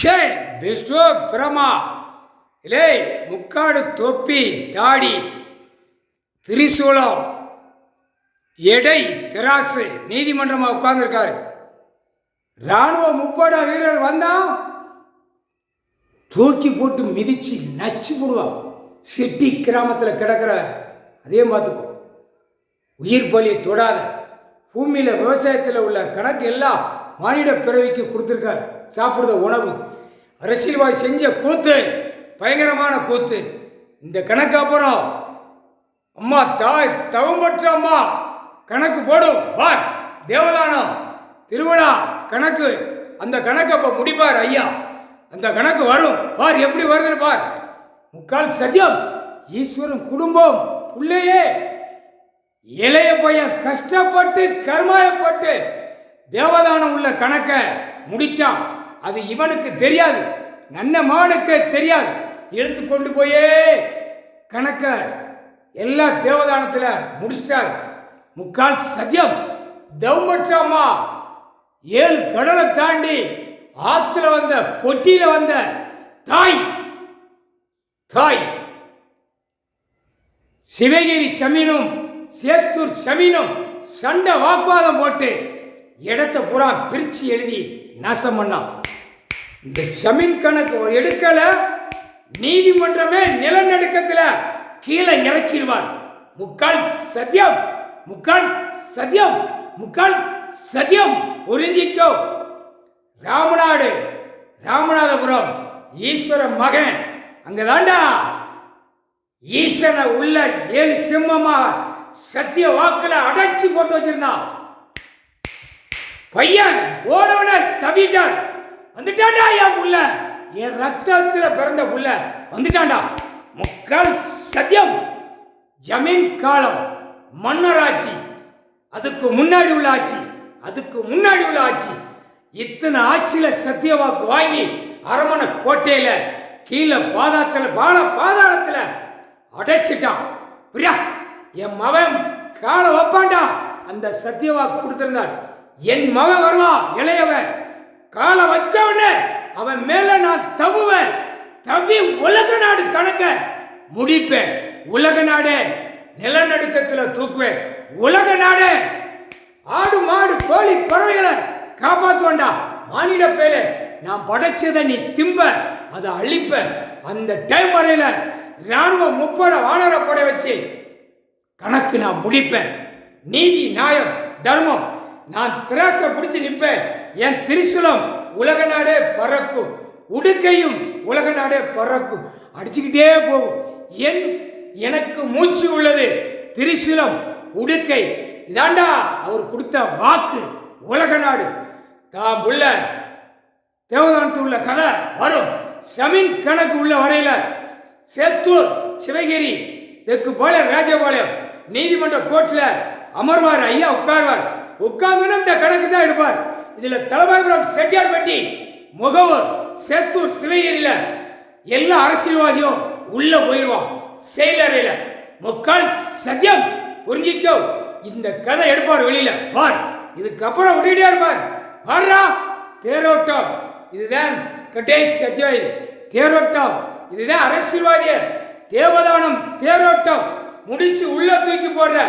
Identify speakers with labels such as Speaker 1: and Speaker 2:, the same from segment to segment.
Speaker 1: ஷே பெஸ்டோ பிரமா இல்லை முக்காடு தொப்பி தாடி திரிசூலம் எடை திராசு நீதிமன்றமாக உட்கார்ந்துருக்காரு. இராணுவ முப்படை வீரர் வந்தா தூக்கி போட்டு மிதிச்சு நச்சு போடுவான். செட்டி கிராமத்தில் கிடக்கிற அதே பார்த்துக்கோ. உயிர் பலியை தொடாத பூமியில் விவசாயத்தில் உள்ள கணக்கு எல்லாம் மானிட பிறவிக்கு கொடுத்துருக்காரு. சாப்பிடுத உணவு அரசியல்வாதி செஞ்ச கூத்து பயங்கரமான கூத்து. இந்த கணக்கு அப்புறம் அம்மா தாய் தவம்பற்ற அம்மா கணக்கு போடும் பார். தேவதானம் திருவிழா கணக்கு, அந்த கணக்கு அப்போ முடிப்பார் ஐயா. அந்த கணக்கு வரும் பார், எப்படி வருதுன்னு பார். முக்கால் சத்தியம் ஈஸ்வரன் குடும்பம் பிள்ளையே இளைய பையன் கஷ்டப்பட்டு கர்மாயப்பட்டு தேவதானம் உள்ள கணக்கை முடிச்சான். அது இவனுக்கு தெரியாது, நன்ன மகனுக்கு தெரியாது. இழுத்து கொண்டு போயே கணக்க எல்லா தேவதானத்தில் முடிச்சிட்டார். முக்கால் சத்தியம் தவம்பற்றாமா 7 கடலை தாண்டி ஆத்துல வந்த பொட்டியில வந்த தாய் தாய் சிவகிரி சமீனும் சேத்தூர் சமீனும் சண்டை வாக்குவாதம் போட்டு இடத்தை பூரா பிரிச்சு எழுதி நாசம் பண்ணான். இந்த சமீன் கணக்கு எடுக்கல நீதிமன்றமே நிலநடுக்கத்தில் கீழே இறக்கிடுவார். முக்கால் சத்தியம் முக்கால் சத்தியம் முக்கால் சத்தியம் புரிஞ்சிக்கோ. ராமநாடு ராமநாதபுரம் ஈஸ்வர மகன் அங்கதாண்டா ஈசனை உள்ள 7 சிம்மமா சத்திய வாக்குல அடைச்சி போட்டு வச்சிருந்தான். பையன் ஓடவன தவிட்டார். வந்துட்டாண்டா என் புள்ள, என் ரத்தத்தில் பிறந்த புள்ள வந்துட்டாண்டா. முக்கால் சத்தியம் ஜமீன் காலம் மன்னராட்சி, அதுக்கு முன்னாடி உள்ள ஆட்சி, அதுக்கு முன்னாடி உள்ள ஆட்சி. இத்தனை ஆட்சியில சத்திய வாக்கு வாங்கி அரமனை கோட்டையில கீழே பாதாளத்துல அடைச்சிட்டான். புரியா? என் மவன் காலை வைப்பான்டா. அந்த சத்திய வாக்கு கொடுத்திருந்தார். என் மவன் வருவான் இளையவன், காலை வச்சவன அவன் மேல நான் தவுவேன். தவி உலக நாடு கணக்க முடிப்பேன். உலக நாடே நிலநடுக்கத்தில் தூக்குவேன். உலக நாடே ஆடு மாடு கோழி பறவைகளை காப்பாற்றுவேன்டா. மானிட பேலே நான் படைச்சதை நீ திம்ப, அதை அழிப்ப. அந்த டைம் வரையில இராணுவ முப்பட வானர படை வச்சு கணக்கு நான் முடிப்பேன். நீதி நியாயம் தர்மம் நான் திராச பிடிச்சு நிற்பேன். என் திரிசூலம் உலக நாடே பறக்கும், உடுக்கையும் உலக நாடே பறக்கும், அடிச்சுக்கிட்டே போகும். எனக்கு மூச்சு உள்ளது திரிசூலம் உடுக்கை. இதாண்டா அவர் கொடுத்த வாக்கு. உலக நாடு தான் உள்ள தேவதானத்து உள்ள கதை வரும். சமீன் கணக்கு உள்ள வரையில சேத்தூர் சிவகிரி தெற்கு பாளையம் ராஜபாளையம் நீதிமன்ற கோர்ட்ல அமர்வார் ஐயா. உட்கார்வார். உட்கார்ந்து இந்த கணக்கு தான் எடுப்பார். இதுல தலபாய்புரம் செட்டியார்பட்டி முகவர் சேத்தூர் சிவகிரியில எல்லா அரசியல்வாதியும் உள்ள போயிடுவான் செயலறையில. முக்கால் சத்தியம் புரிஞ்சிக்கோ. இந்த கதை எடுப்பார் வெளியில பார். இதுக்கப்புறம் விட்டுட்டே இருப்பார். வர்றா தேரோட்டம், இதுதான் கடைசி சத்தியம். தேரோட்டம் இதுதான் அரசியல்வாதிய தேவதானம் தேரோட்டம் முடிச்சு உள்ள தூக்கி போடுற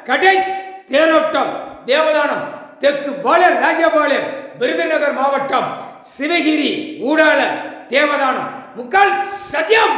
Speaker 1: கடைசி தேரோட்டம் தேவதானம். தெற்கு பாளையம் ராஜபாளையம் விருதுநகர் மாவட்டம் சிவகிரி ஊடால தேவதானம். முக்கால் சத்தியம்.